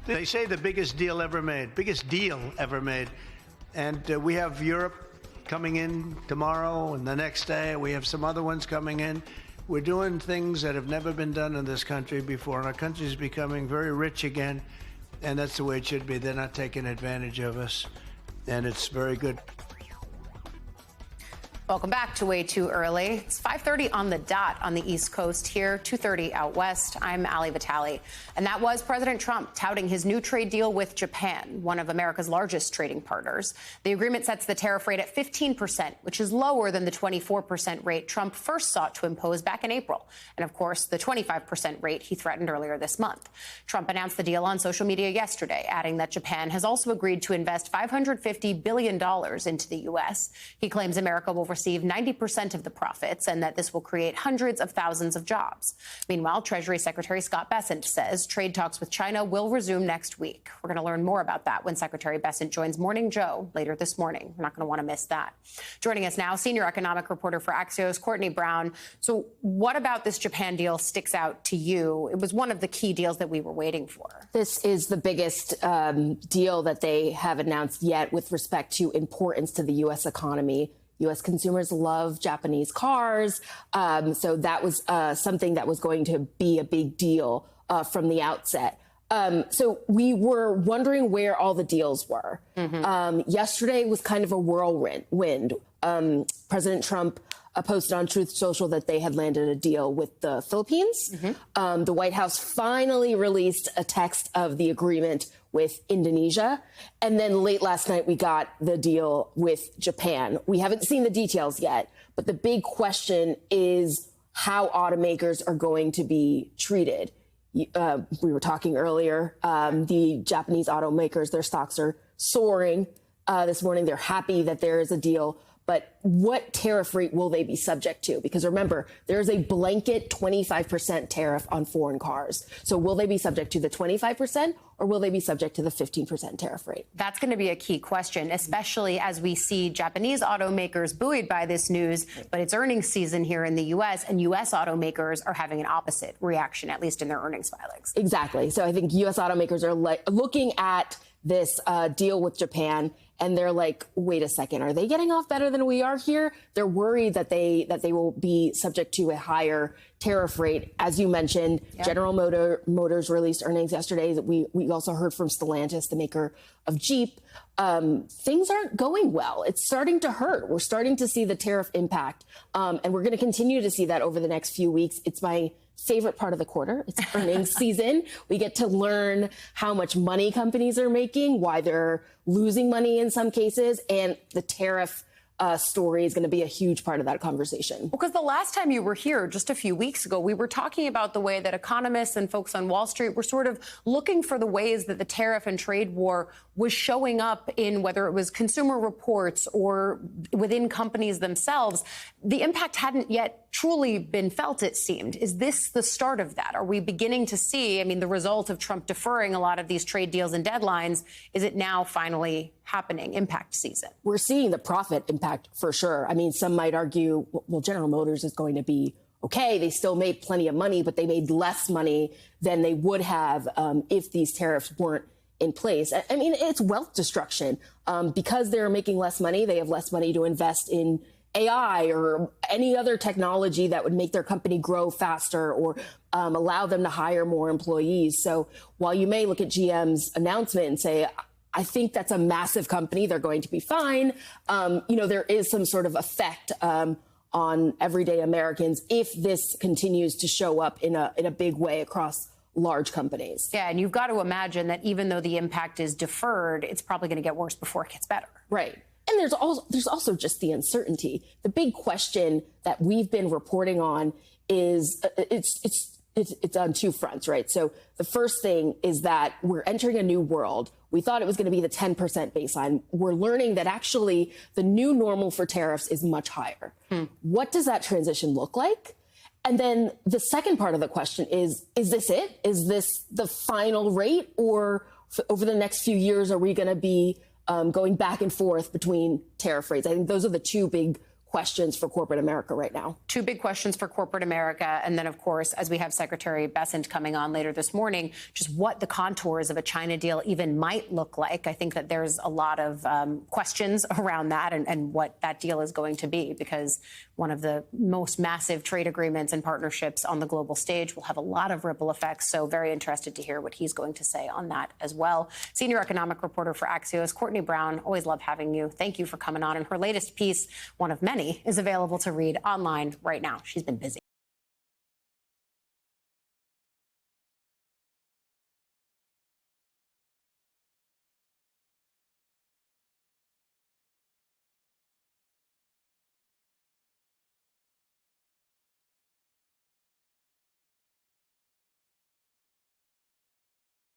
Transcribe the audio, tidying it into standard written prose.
They say the biggest deal ever made. And we have Europe coming in tomorrow and the next day. We have some other ones coming in. We're doing things that have never been done in this country before. And our country is becoming very rich again. And that's the way it should be. They're not taking advantage of us. And it's very good. Welcome back to Way Too Early. It's 5:30 on the dot on the East Coast here, 2:30 out west. I'm Ali Vitale. And that was President Trump touting his new trade deal with Japan, one of America's largest trading partners. The agreement sets the tariff rate at 15%, which is lower than the 24% rate Trump first sought to impose back in April. And of course, the 25% rate he threatened earlier this month. Trump announced the deal on social media yesterday, adding that Japan has also agreed to invest $550 billion into the U.S. He claims America will receive 90% of the profits and that this will create hundreds of thousands of jobs. Meanwhile, Treasury Secretary Scott Bessent says trade talks with China will resume next week. We're going to learn more about that when Secretary Bessent joins Morning Joe later this morning. We're not going to want to miss that. Joining us now, senior economic reporter for Axios, Courtney Brown. So what about this Japan deal sticks out to you? It was one of the key deals that we were waiting for. This is the biggest deal that they have announced yet with respect to importance to the U.S. economy. U.S. consumers love Japanese cars. So that was something that was going to be a big deal from the outset. So we were wondering where all the deals were. Yesterday was kind of a whirlwind. President Trump posted on Truth Social that they had landed a deal with the Philippines. The White House finally released a text of the agreement with Indonesia. And then late last night, we got the deal with Japan. We haven't seen the details yet, but the big question is how automakers are going to be treated. We were talking earlier, the Japanese automakers, their stocks are soaring this morning. They're happy that there is a deal. But what tariff rate will they be subject to? Because remember, there is a blanket 25% tariff on foreign cars. So will they be subject to the 25% or will they be subject to the 15% tariff rate? That's going to be a key question, especially as we see Japanese automakers buoyed by this news. But it's earnings season here in the U.S. and U.S. automakers are having an opposite reaction, at least in their earnings filings. Exactly. So I think U.S. automakers are looking at this deal with Japan. And they're like, wait a second, are they getting off better than we are here? They're worried that they will be subject to a higher tariff rate. As you mentioned, General Motors released earnings yesterday. We also heard from Stellantis, the maker of Jeep. Things aren't going well. It's starting to hurt. We're starting to see the tariff impact. And we're going to continue to see that over the next few weeks. It's my favorite part of the quarter. It's earnings season. We get to learn how much money companies are making, why they're losing money in some cases, and the tariff story is going to be a huge part of that conversation. Because the last time you were here, just a few weeks ago, we were talking about the way that economists and folks on Wall Street were sort of looking for the ways that the tariff and trade war was showing up in whether it was consumer reports or within companies themselves. The impact hadn't yet truly been felt, it seemed. Is this the start of that? Are we beginning to see, the result of Trump deferring a lot of these trade deals and deadlines? Is it now finally happening, impact season? We're seeing the profit impact for sure. Some might argue, well, General Motors is going to be okay. They still made plenty of money, but they made less money than they would have if these tariffs weren't in place. It's wealth destruction. Because they're making less money, they have less money to invest in AI or any other technology that would make their company grow faster or allow them to hire more employees. So while you may look at GM's announcement and say, I think that's a massive company, they're going to be fine, there is some sort of effect on everyday Americans if this continues to show up in a big way across large companies. Yeah, and you've got to imagine that even though the impact is deferred, it's probably going to get worse before it gets better. Right. And there's also just the uncertainty. The big question that we've been reporting on is it's on two fronts, right? So the first thing is that we're entering a new world. We thought it was going to be the 10% baseline. We're learning that actually the new normal for tariffs is much higher. What does that transition look like? And then the second part of the question is this it? Is this the final rate? Or over the next few years, are we going to be going back and forth between tariff rates? I think those are the two big questions for corporate America right now. Two big questions for corporate America. And then, of course, as we have Secretary Bessent coming on later this morning, just what the contours of a China deal even might look like. I think that there's a lot of questions around that and what that deal is going to be, because one of the most massive trade agreements and partnerships on the global stage will have a lot of ripple effects. So very interested to hear what he's going to say on that as well. Senior economic reporter for Axios, Courtney Brown, always love having you. Thank you for coming on. And her latest piece, one of many, is available to read online right now. She's been busy.